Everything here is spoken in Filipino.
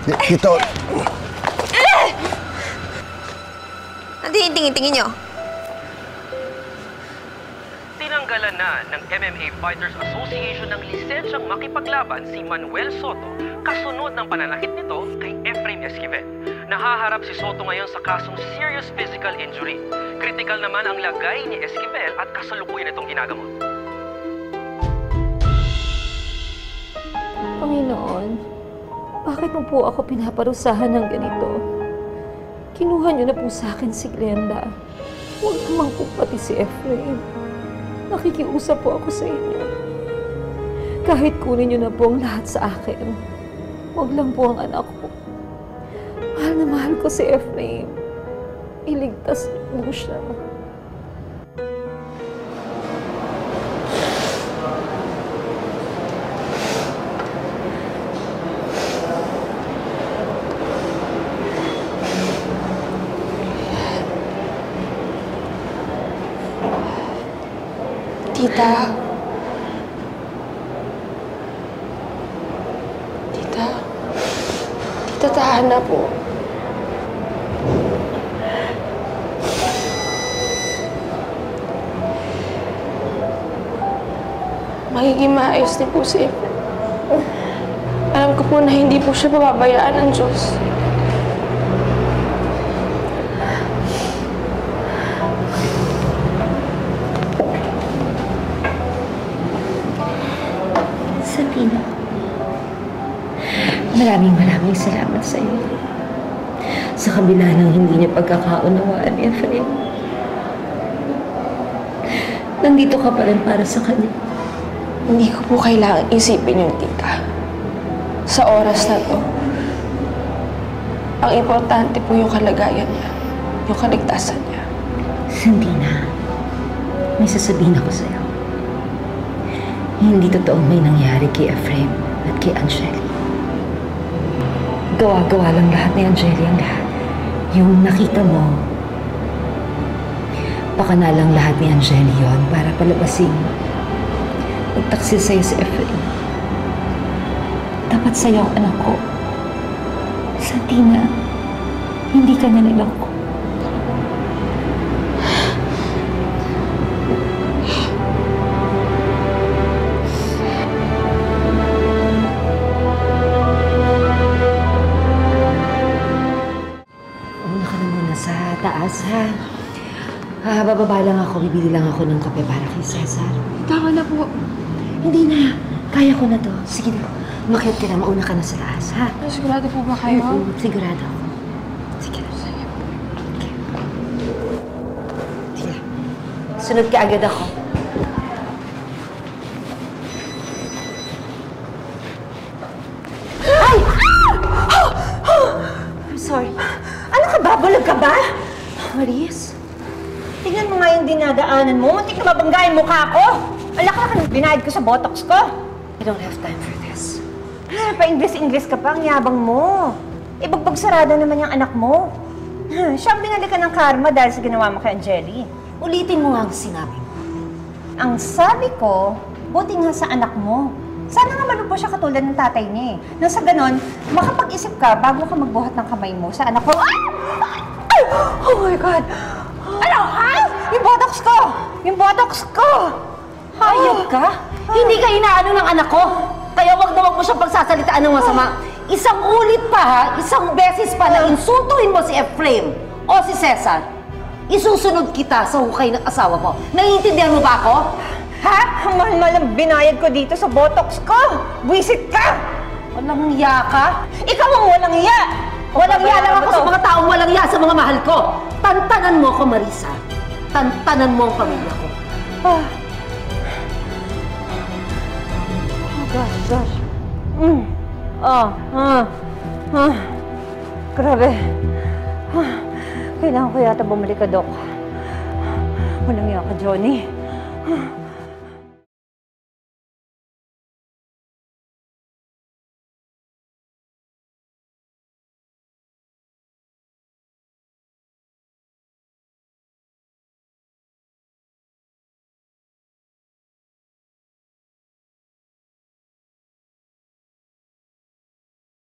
Tito! Ano yung tingin-tingin nyo? Tinanggalan na ng MMA Fighters Association ng lisensyang makipaglaban si Manuel Soto kasunod ng pananakit nito kay Efraim Esquivel. Nahaharap si Soto ngayon sa kasong serious physical injury. Critical naman ang lagay ni Esquivel at kasalukuyan itong ginagamot. Panginoon, bakit mo po ako pinaparusahan ng ganito? Kinuha niyo na po sa akin si Glenda. Huwag naman po pati si Efraim. Nakikiusap po ako sa inyo. Kahit kunin niyo na po ang lahat sa akin, huwag lang po ang anak ko. Mahal na mahal ko si Efraim. Iligtas niyo po siya. Tita. Tita. Tita, tahan na po. Magiging maayos din po si Efraim. Alam ko po na hindi po siya pababayaan ng Diyos. Sabina, maraming salamat sa iyo. Sa kabila ng hindi niya pagkakaunawaan ni Efraim, nandito ka pa rin para sa kanya. Hindi ko po kailangan isipin yung tita. Sa oras na to, ang importante po yung kalagayan niya, yung kaligtasan niya. Sabina, may sasabihin ako sa iyo. Hindi totoong may nangyari kay Efraim at kay Angeli. Gawa-gawa lang lahat ni Angeli ang lahat. Yung nakita mo, baka na lang lahat ni Angeli yon para palabasin. Magtaksil sa'yo si Efraim. Dapat sa'yo ang anak ko. Santina, hindi ka na niloko. Taas, ha? Bababa lang ako. Bibili lang ako ng kape para kay Cesar. Tama na po. Hindi na. Kaya ko na to. Sige na. Umakyat ka na. Mauna ka na sa taas, ha? Sigurado po ba kayo? Sigurado ako. Sige na. Sige. Okay. Sige. Sunod ka agad ako. Ay! I'm sorry. Ano ka ba? Bulag ka ba? Maris, tingnan mo nga yung dinadaanan mo. Muntik na mabangga yung mukha ko. Alak-alak ang binayad ko sa botox ko. I don't have time for this. Pa-English ka pa, ang yabang mo. Ibagbag sarado naman yung anak mo. Siya ang binalikan ng karma dahil sa ginawa mo kay Angeli. Ulitin mo nga ang sinabi mo. Ang sabi ko, buti nga sa anak mo. Sana nga malubos siya katulad ng tatay niya eh. Nang sa ganon, makapag-isip ka bago ka magbuhat ng kamay mo sa anak ko. Oh my God! Ano, ha? Yung botox ko! Yung botox ko! Hayop ka? Hindi ka inaano ng anak ko. Kaya wag na wag mo siyang pagsasalitaan ng masama. Isang ulit pa, ha? Isang beses pa na insultuhin mo si Efraim o si Cesar. Isusunod kita sa hukay ng asawa mo. Naiintindihan mo ba ako? Ha? Ang mahal-mahal ang binayad ko dito sa botox ko. Buwisit ka! Walang iya ka? Ikaw ang walang iya! Walang iya lang ako sa mga taong walang iya sa mga mahal ko. Tantanan mo ako, Marisa. Tantanan mo ang pamilya ko. Oh, gosh. Grabe. Kailangan ko yata bumalik ka, Dok. Walang iya ka, Johnny.